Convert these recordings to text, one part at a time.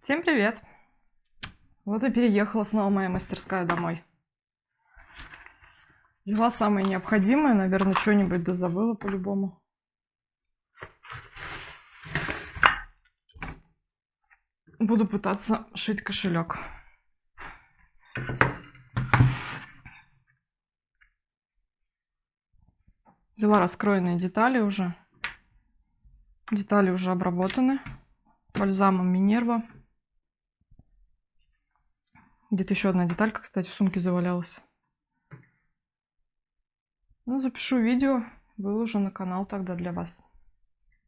Всем привет! Вот и переехала снова моя мастерская домой. Взяла самое необходимое, наверное, что-нибудь да забыла по-любому. Буду пытаться шить кошелек. Взяла раскроенные детали уже. Детали уже обработаны бальзамом Минерва. Где-то еще одна деталька, кстати, в сумке завалялась. Ну, запишу видео, выложу на канал тогда для вас.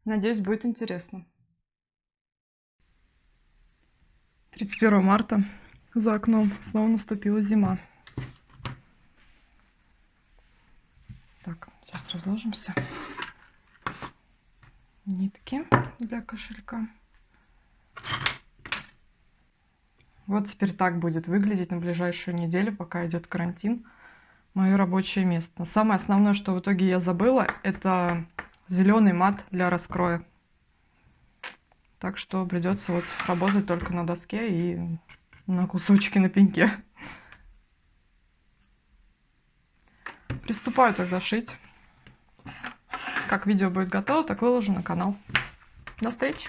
Надеюсь, будет интересно. 31 марта за окном снова наступила зима. Так, сейчас разложимся. Нитки для кошелька. Вот теперь так будет выглядеть на ближайшую неделю, пока идет карантин, мое рабочее место. Но самое основное, что в итоге я забыла, это зеленый мат для раскроя. Так что придется вот работать только на доске и на кусочки на пеньке. Приступаю тогда шить. Как видео будет готово, так выложу на канал. До встречи!